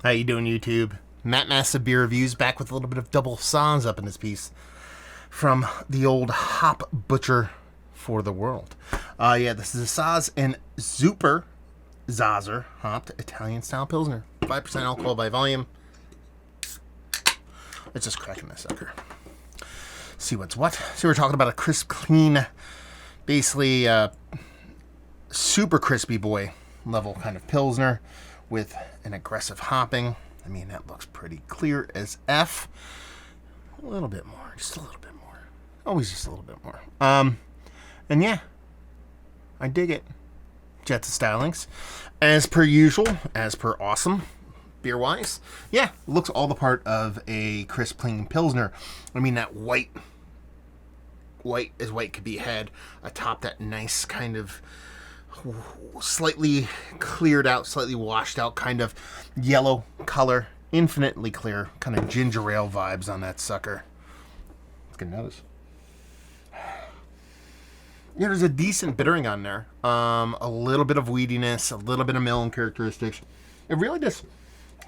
How you doing, YouTube? Matt Massive Beer Reviews back with a little bit of double Saaz up in this piece from the old hop butcher for the world. This is a Saaz and Super Zazer hopped Italian style Pilsner. 5% alcohol by volume. It's just cracking this sucker. See what's what. So we're talking about a crisp, clean, basically super crispy boy level kind of Pilsner with an aggressive hopping. I mean, that looks pretty clear as F. A little bit more, just a little bit more. Always just a little bit more. And yeah, I dig it. Jets of stylings. As per usual, as per awesome, beer-wise, yeah, looks all the part of a crisp, clean Pilsner. I mean, that white as white could be had atop that nice kind of slightly cleared out, slightly washed out kind of yellow color, infinitely clear, kind of ginger ale vibes on that sucker. Let's get nose. Yeah, there's a decent bittering on there. A little bit of weediness, a little bit of melon characteristics. It really does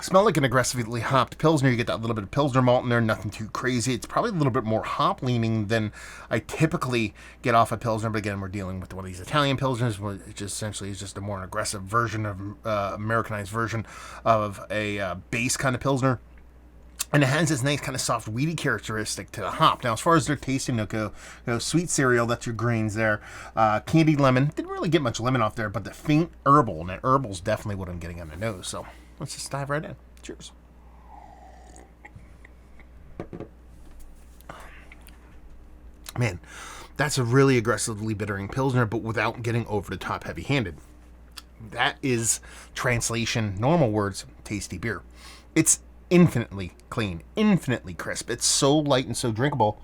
smell like an aggressively hopped Pilsner. You get that little bit of Pilsner malt in there, nothing too crazy. It's probably a little bit more hop leaning than I typically get off a Pilsner, but again, we're dealing with one of these Italian Pilsners, which essentially is just a more aggressive version of, Americanized version of a base kind of Pilsner. And it has this nice kind of soft, weedy characteristic to the hop. Now, as far as their tasting note go, sweet cereal, that's your grains there. Candied lemon, didn't really get much lemon off there, but the faint herbal, and that herbal's definitely what I'm getting on the nose, so let's just dive right in. Cheers. Man, that's a really aggressively bittering Pilsner, but without getting over the top heavy-handed. That is, translation, normal words, tasty beer. It's infinitely clean, infinitely crisp. It's so light and so drinkable.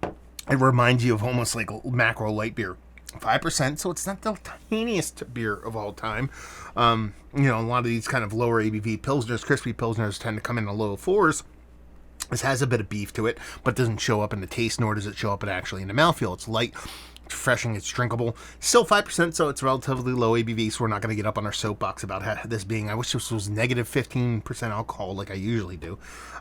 It reminds you of almost like macro light beer. 5%, so it's not the tiniest beer of all time. A lot of these kind of lower ABV Pilsners, crispy Pilsners, tend to come in the low fours. This has a bit of beef to it, but doesn't show up in the taste, nor does it show up actually in the mouthfeel. It's light, it's refreshing, it's drinkable. Still 5%, so it's relatively low ABV, so we're not going to get up on our soapbox about this being, I wish this was negative 15% alcohol like I usually do.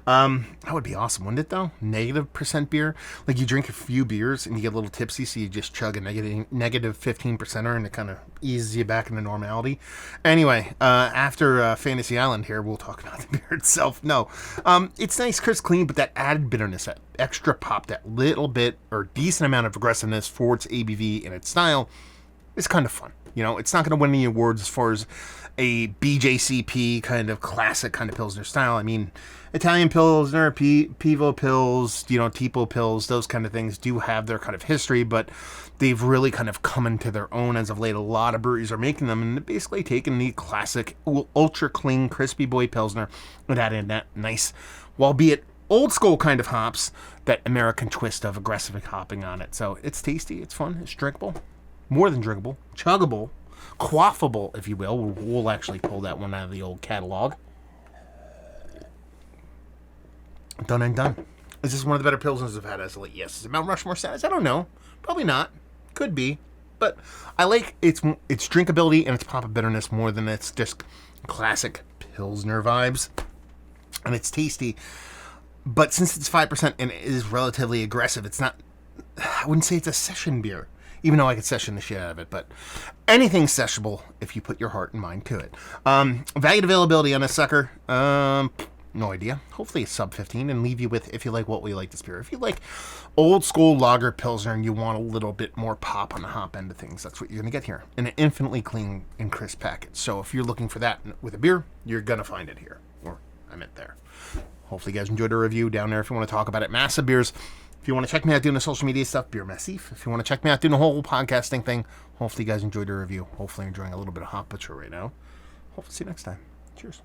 That would be awesome, wouldn't it, though? Negative percent beer. Like, you drink a few beers and you get a little tipsy, so you just chug a negative 15%er, and it kind of eases you back into normality. Anyway, after Fantasy Island here, we'll talk about the beer itself. No, it's nice, crisp, clean, but that added bitterness, that extra pop, that little bit or decent amount of aggressiveness for its ABV and its style is kind of fun. It's not going to win any awards as far as a BJCP kind of classic kind of Pilsner style. I mean, Italian Pilsner, Pivo Pils, Tipo Pils, those kind of things do have their kind of history, but they've really kind of come into their own as of late. A lot of breweries are making them, and basically taking the classic ultra clean, crispy boy Pilsner and adding that nice, albeit old school kind of hops, that American twist of aggressive hopping on it. So it's tasty, it's fun, it's drinkable, more than drinkable, chuggable, quaffable, if you will. We'll actually pull that one out of the old catalog. Done and done. Is this one of the better Pilsners I've had as of late? Yes. Is it Mount Rushmore status? I don't know. Probably not. Could be. But I like its drinkability and its pop of bitterness more than its just classic Pilsner vibes. And it's tasty. But since it's 5% and it is relatively aggressive, it's not, I wouldn't say it's a session beer, even though I could session the shit out of it, but anything's sessionable if you put your heart and mind to it. Valued availability on this sucker, no idea. Hopefully it's sub 15, and leave you with, if you like what we like this beer. If you like old school lager Pilsner and you want a little bit more pop on the hop end of things, that's what you're going to get here in an infinitely clean and crisp package. So if you're looking for that with a beer, you're going to find it here, or I meant there. Hopefully you guys enjoyed the review down there. If you want to talk about it, Massive Beers. If you want to check me out doing the social media stuff, Beer Massif. If you want to check me out doing the whole podcasting thing, hopefully you guys enjoyed the review. Hopefully you're enjoying a little bit of Hop Butcher right now. Hopefully see you next time. Cheers.